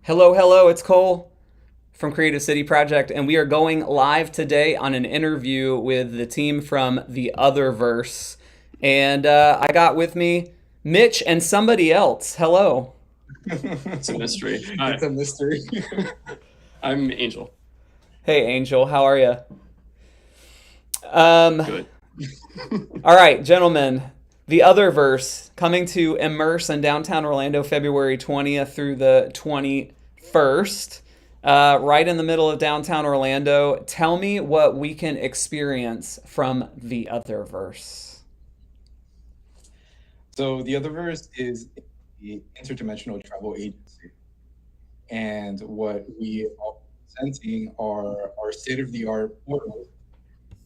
Hello, hello, it's Cole from Creative City Project, and we are going live today on an interview with the team from the OtherVRse. And I got with me Mitch and somebody else. Hello. It's a mystery. It's Hi, a mystery. I'm Angel. Hey, Angel, how are you? Um, Good. all right, gentlemen, the OtherVRse coming to IMMERSE in downtown Orlando February 20th through the 21st. Right in the middle of downtown Orlando. Tell me what we can experience from the OtherVRse. So the Otherverse is the interdimensional travel agency, and what we are presenting are our state-of-the-art portals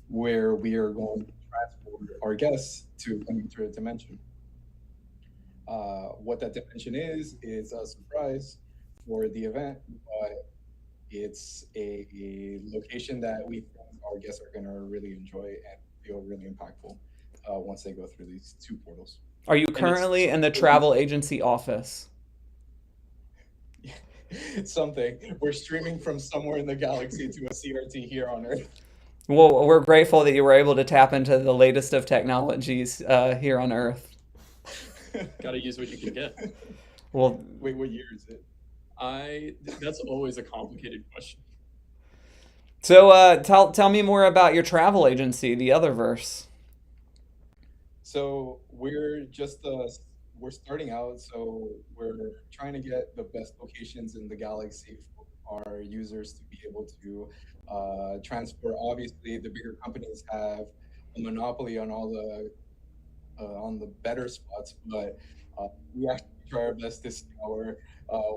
where we are going to transport our guests to another dimension. What that dimension is a surprise for the event, but it's a location that we think our guests are going to really enjoy and feel really impactful once they go through these two portals. Are you And it's currently in the travel agency office? Something. We're streaming from somewhere in the galaxy to a CRT here on Earth. Well, we're grateful that you were able to tap into the latest of technologies here on Earth. got to use what you can get. Well, Wait, what year is it? That's always a complicated question. so tell me more about your travel agency, the OtherVRse. So we're starting out, so we're trying to get the best locations in the galaxy for our users to be able to transport. Obviously, the bigger companies have a monopoly on all the on the better spots, but we actually try our best to scour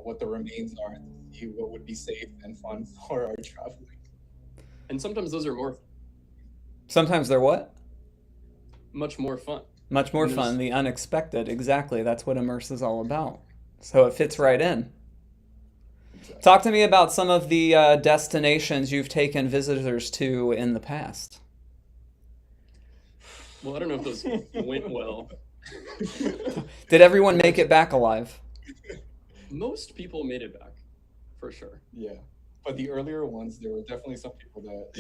what the remains are and to see what would be safe and fun for our traveling. And sometimes those are Sometimes they're what? much more fun. Much more When fun, there's the unexpected. Exactly. That's what Immerse is all about. So it fits right in. Exactly. Talk to me about some of the destinations you've taken visitors to in the past. well, I don't know if those went well. Did everyone make it back alive? Most people made it back, for sure. Yeah. But the earlier ones, there were definitely some people that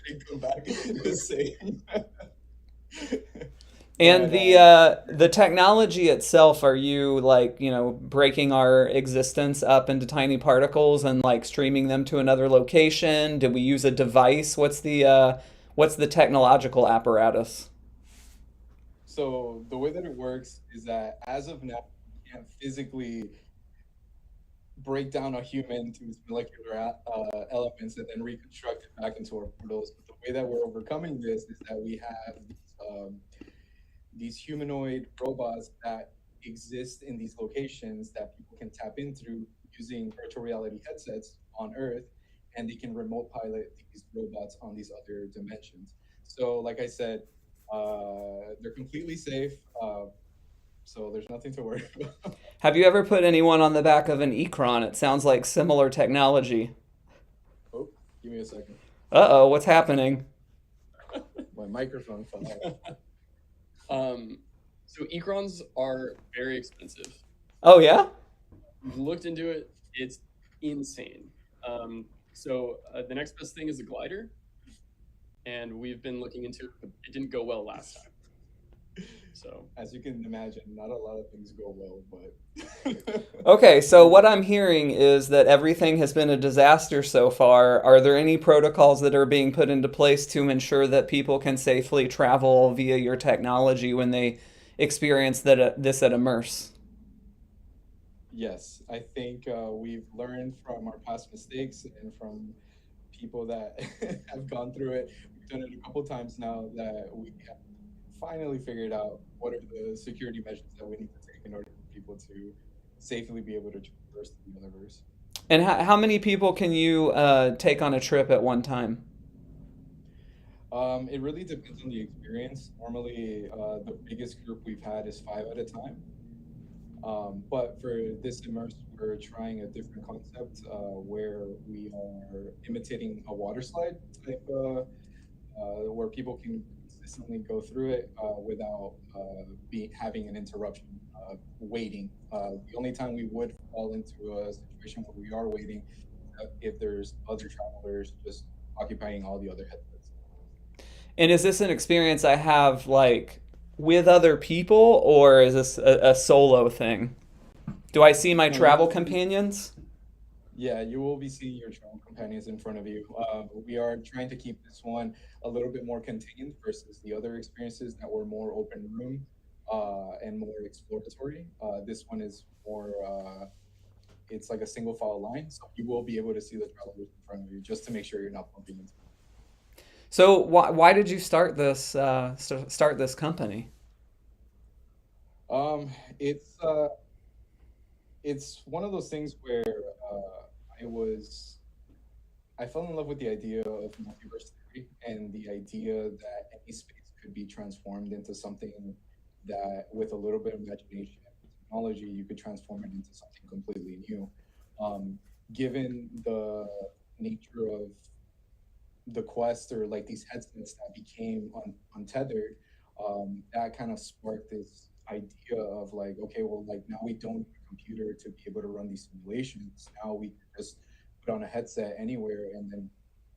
didn't come back the same. And But the technology itself, are you like, breaking our existence up into tiny particles and like streaming them to another location? Did we use a device? What's the technological apparatus? so the way that it works is that as of now, we can't physically break down a human to its molecular elements and then reconstruct it back into our portals. But the way that we're overcoming this is that we have these humanoid robots that exist in these locations that people can tap into using virtual reality headsets on Earth, and they can remote pilot these robots on these other dimensions. So, like I said, they're completely safe, so there's nothing to worry about. Have you ever put anyone on the back of an Ecron? It sounds like similar technology. Oh, give me a second. Uh-oh, what's happening? My microphone fell out. Um, so Ecrons are very expensive. Oh yeah? We've looked into it. It's insane. The next best thing is a glider, and we've been looking into it, but it didn't go well last time. So As you can imagine, not a lot of things go well, but Okay, so what I'm hearing is that everything has been a disaster so far. Are there any protocols that are being put into place to ensure that people can safely travel via your technology when they experience this at Immerse? yes, I think we've learned from our past mistakes and from people that have gone through it. We've done it a couple times now that we have finally figured out what are the security measures that we need to take in order for people to safely be able to traverse the universe. And how many people can you take on a trip at one time? It really depends on the experience. Normally, the biggest group we've had is five at a time. But for this immerse, we're trying a different concept where we are imitating a water slide type, where people can consistently go through it without having an interruption, waiting. The only time we would fall into a situation where we are waiting if there's other travelers just occupying all the other headsets. And is this an experience I have like with other people, or is this a solo thing? Do I see my No, travel companions? yeah, you will be seeing your travel companions in front of you. We are trying to keep this one a little bit more contained versus the other experiences that were more open room and more exploratory. This one is more, it's like a single file line, so you will be able to see the travelers in front of you just to make sure you're not bumping into them. So why did you start this start this company? Um, it's one of those things where I was I fell in love with the idea of multiverse theory and the idea that any space could be transformed into something that, with a little bit of imagination and technology, you could transform it into something completely new. Um, Given the nature of the Quest, or like these headsets that became untethered, that kind of sparked this idea of like, okay, well, like now we don't need a computer to be able to run these simulations. Now we can just put on a headset anywhere and then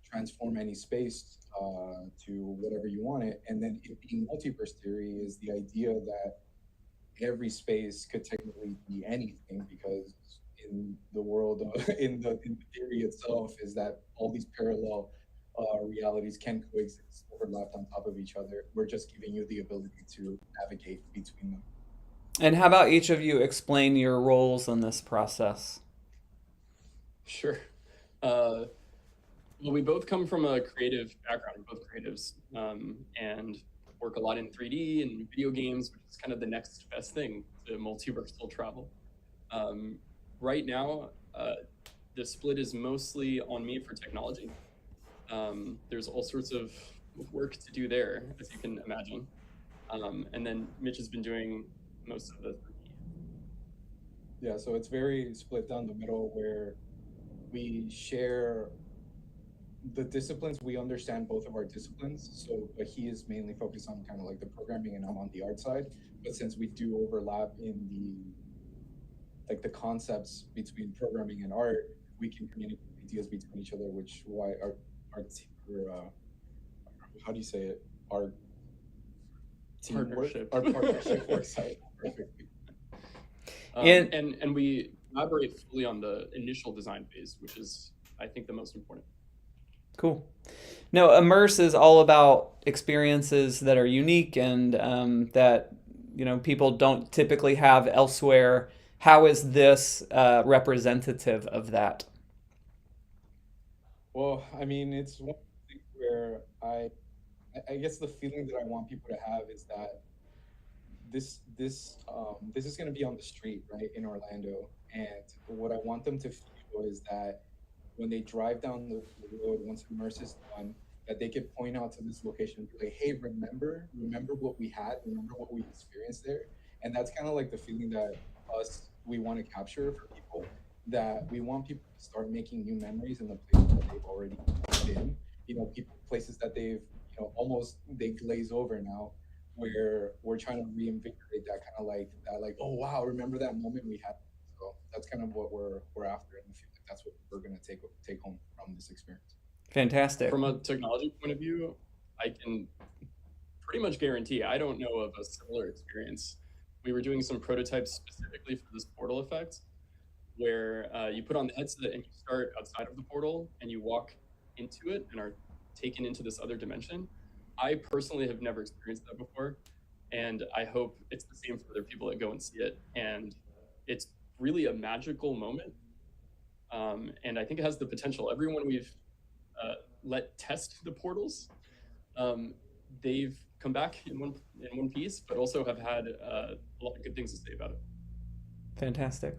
transform any space to whatever you want it. And then it being multiverse theory is the idea that every space could technically be anything, because in the world in the theory itself is that all these parallel realities can coexist, overlapped on top of each other. We're just giving you the ability to navigate between them. And how about each of you explain your roles in this process? Sure. Uh, well, we both come from a creative background. We're both creatives, and work a lot in 3D and video games, which is kind of the next best thing to multiversal travel. Right now, the split is mostly on me for technology. There's all sorts of work to do there, as you can imagine. And then Mitch has been doing most of the 3D. Yeah, so it's very split down the middle where we share the disciplines. We understand both of our disciplines. So, but he is mainly focused on kind of like the programming, and I'm on the art side. But since we do overlap in the concepts between programming and art, we can communicate ideas between each other, which why our how do you say it? Our teamwork, Partnership. our partnership works out perfectly. And And we collaborate fully on the initial design phase, which is, I think, the most important. cool. No, Immerse is all about experiences that are unique and that people don't typically have elsewhere. How is this representative of that? Well, I mean, it's one thing where I guess the feeling that I want people to have is that this is going to be on the street, right, in Orlando, and what I want them to feel is that when they drive down the road, once Immerse is done, that they could point out to this location and be like, hey, remember what we had, remember what we experienced there. And that's kind of like the feeling that we want to capture for people, that we want people to start making new memories in the places that they've already been, places that they've, almost they glaze over now, where we're trying to reinvigorate that kind of like that, like, oh wow, remember that moment we had. So that's kind of what we're after, and I feel like that's what we're gonna take home from this experience. Fantastic. From a technology point of view, I can pretty much guarantee I don't know of a similar experience. We were doing some prototypes specifically for this portal effect, where you put on the headset and you start outside of the portal and you walk into it and are taken into this other dimension. I personally have never experienced that before, and I hope it's the same for other people that go and see it. And it's really a magical moment, and I think it has the potential. Everyone we've let test the portals, they've come back in one piece, but also have had a lot of good things to say about it. Fantastic.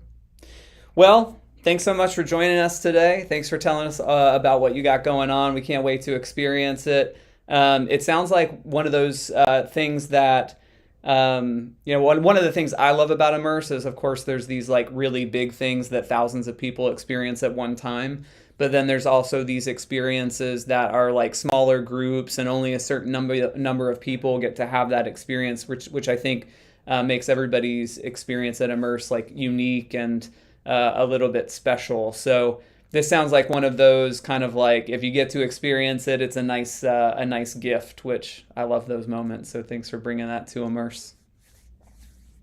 Well, thanks so much for joining us today. Thanks for telling us about what you got going on. We can't wait to experience it. It sounds like one of those things that, one of the things I love about Immerse is, of course, there's these like really big things that thousands of people experience at one time. but then there's also these experiences that are like smaller groups and only a certain number of people get to have that experience, which I think makes everybody's experience at Immerse like unique and a little bit special. So this sounds like one of those kind of like if you get to experience it, it's a nice gift, which I love those moments. So thanks for bringing that to Immerse.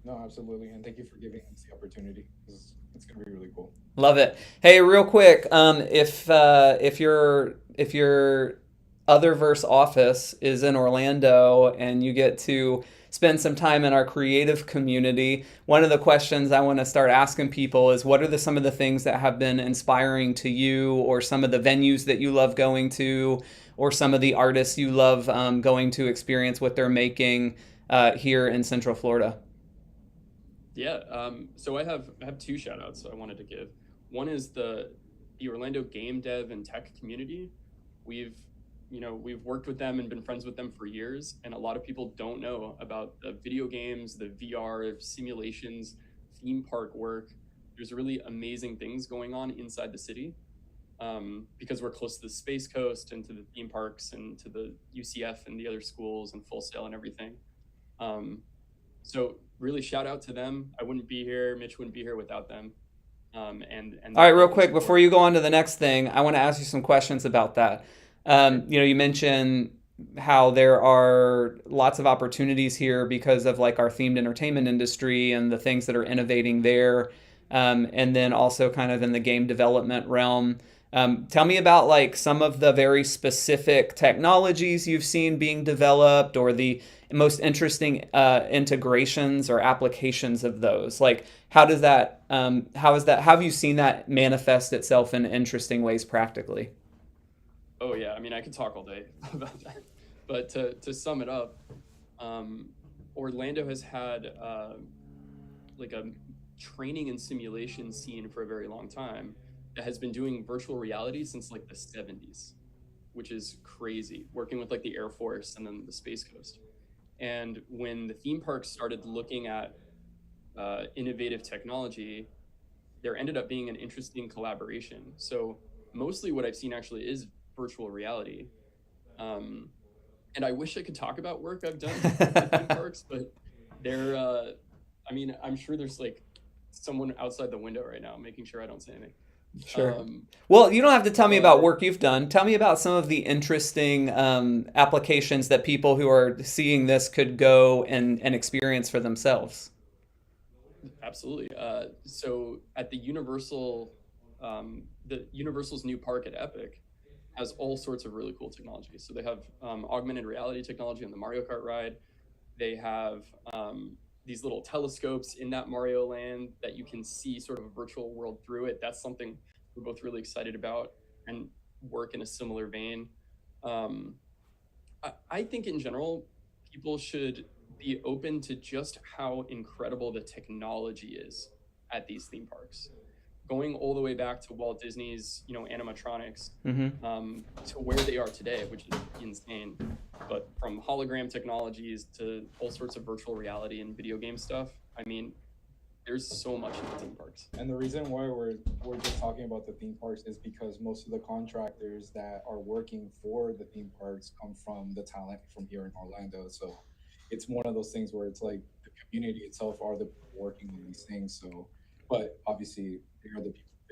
No, absolutely, and thank you for giving us the opportunity. It's gonna be really cool. Love it. Hey, real quick, if your OtherVRse office is in Orlando and you get to spend some time in our creative community, one of the questions I want to start asking people is what are some of the things that have been inspiring to you, or some of the venues that you love going to, or some of the artists you love going to experience what they're making here in Central Florida? Yeah, so I have two shout outs I wanted to give. One is the Orlando game dev and tech community. We've worked with them and been friends with them for years, and a lot of people don't know about the video games, the VR simulations, theme park work. There's really amazing things going on inside the city, because we're close to the Space Coast and to the theme parks and to the UCF and the other schools and Full Sail and everything. So really shout out to them. I wouldn't be here, Mitch wouldn't be here without them. And All right, real quick, before you go on to the next thing, I want to ask you some questions about that. You mentioned how there are lots of opportunities here because of like our themed entertainment industry and the things that are innovating there, and then also kind of in the game development realm. Tell me about like some of the very specific technologies you've seen being developed, or the most interesting integrations or applications of those. Like, how have you seen that manifest itself in interesting ways practically? Oh yeah, I mean I could talk all day about that. But to sum it up, Orlando has had like a training and simulation scene for a very long time that has been doing virtual reality since like the 70s, which is crazy, working with like the Air Force and then the Space Coast. And when the theme parks started looking at innovative technology, there ended up being an interesting collaboration. So mostly what I've seen actually is virtual reality. And I wish I could talk about work I've done with theme parks, but I mean, I'm sure there's like someone outside the window right now making sure I don't say anything. Sure. Well, you don't have to tell me about work you've done. Tell me about some of the interesting applications that people who are seeing this could go and experience for themselves. Absolutely. So at the Universal's new park at Epic has all sorts of really cool technology. So they have augmented reality technology on the Mario Kart ride. They have these little telescopes in that Mario land that you can see sort of a virtual world through it. That's something we're both really excited about and work in a similar vein. I think in general, people should be open to just how incredible the technology is at these theme parks. Going all the way back to Walt Disney's, animatronics, to where they are today, which is insane. But from hologram technologies to all sorts of virtual reality and video game stuff, I mean, there's so much in the theme parks. And the reason why we're just talking about the theme parks is because most of the contractors that are working for the theme parks come from the talent from here in Orlando. So it's one of those things where it's like the community itself are the people working on these things. So, but obviously they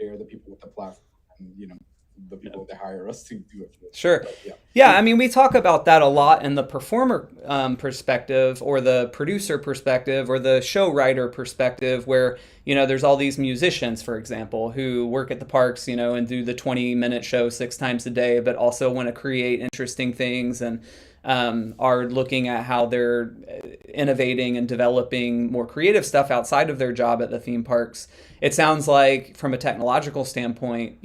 are the people with the platform, and the people that hire us to do it. Sure. But, yeah. I mean, we talk about that a lot in the performer perspective, or the producer perspective, or the show writer perspective, where, there's all these musicians, for example, who work at the parks, and do the 20-minute show 6 times a day, but also want to create interesting things and are looking at how they're innovating and developing more creative stuff outside of their job at the theme parks. It sounds like from a technological standpoint,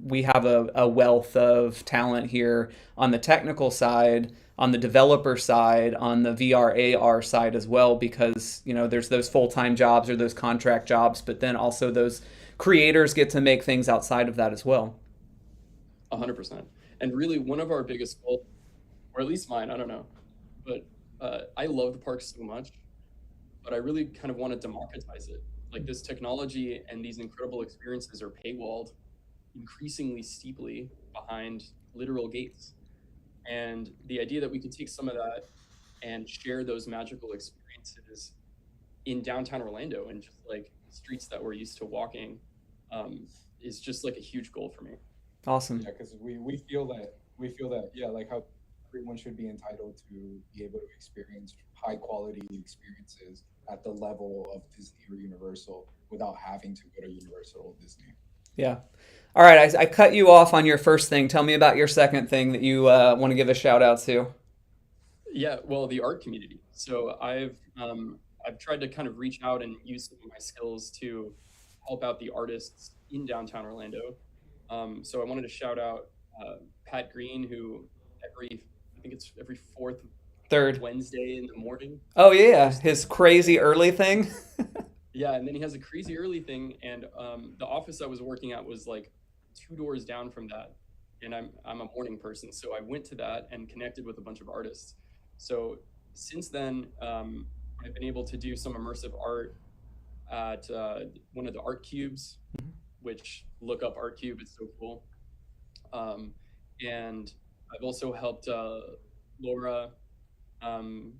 we have a wealth of talent here on the technical side, on the developer side, on the VR AR side as well, because, there's those full-time jobs or those contract jobs, but then also those creators get to make things outside of that as well. 100%. And really one of our biggest goals, or at least mine, I don't know, but I love the park so much, but I really kind of want to democratize it. Like, this technology and these incredible experiences are paywalled, increasingly steeply behind literal gates. And the idea that we could take some of that and share those magical experiences in downtown Orlando and just like streets that we're used to walking is just like a huge goal for me. Awesome. Yeah, because we feel that yeah, like how everyone should be entitled to be able to experience high quality experiences at the level of Disney or Universal without having to go to Universal or Disney. Yeah. All right. I cut you off on your first thing. Tell me about your second thing that you want to give a shout out to. Yeah, well, the art community. So I've tried to kind of reach out and use some of my skills to help out the artists in downtown Orlando. So I wanted to shout out Pat Green, who I think it's every fourth Third. Wednesday in the morning. Oh, yeah. His crazy early thing. Yeah, and then he has a crazy early thing, and the office I was working at was like 2 doors down from that, and I'm a morning person, so I went to that and connected with a bunch of artists. So since then, I've been able to do some immersive art at one of the art cubes, which look up art cube, it's so cool. And I've also helped Laura um,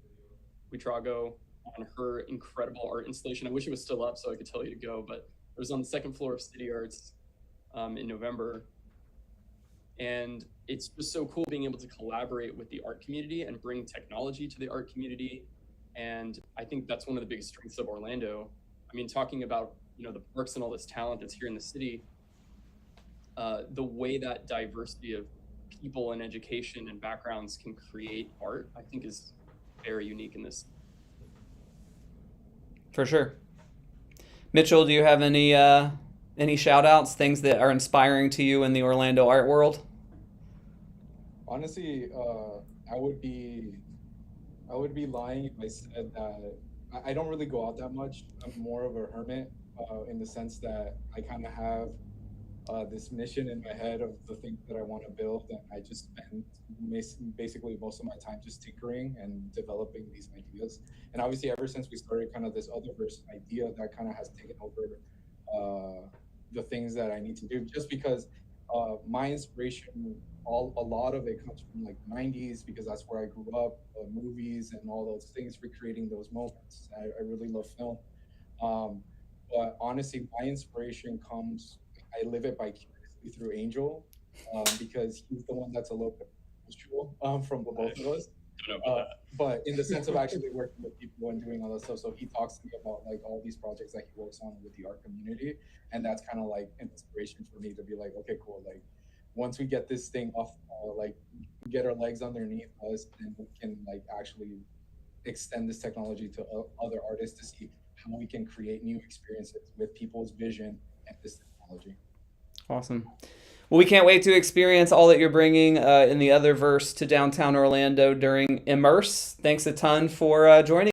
Buitrago on her incredible art installation. I wish it was still up so I could tell you to go, but it was on the second floor of City Arts in November. And it's just so cool being able to collaborate with the art community and bring technology to the art community. And I think that's one of the biggest strengths of Orlando. I mean, talking about, the parks and all this talent that's here in the city, the way that diversity of people and education and backgrounds can create art, I think is very unique in this. For sure. Mitchell, do you have any shout outs, things that are inspiring to you in the Orlando art world? Honestly, I would be lying if I said that I don't really go out that much. I'm more of a hermit in the sense that I kind of have this mission in my head of the things that I want to build, and I just spend basically most of my time just tinkering and developing these ideas. And obviously, ever since we started kind of this OtherVRse idea, that kind of has taken over the things that I need to do. Just because my inspiration, a lot of it comes from like the '90s because that's where I grew up, movies and all those things, recreating those moments. I really love film. Um, but honestly, my inspiration comes, I live it vicariously through Angel, because he's the one that's a little bit visual from the both of us. I don't know about But in the sense of actually working with people and doing all that stuff. So he talks to me about like all these projects that he works on with the art community. And that's kind of like an inspiration for me to be like, okay, cool. Like once we get this thing off, like get our legs underneath us, then we can like actually extend this technology to other artists to see how we can create new experiences with people's vision and this technology. Awesome. Well, we can't wait to experience all that you're bringing in the Otherverse to downtown Orlando during Immerse. Thanks a ton for joining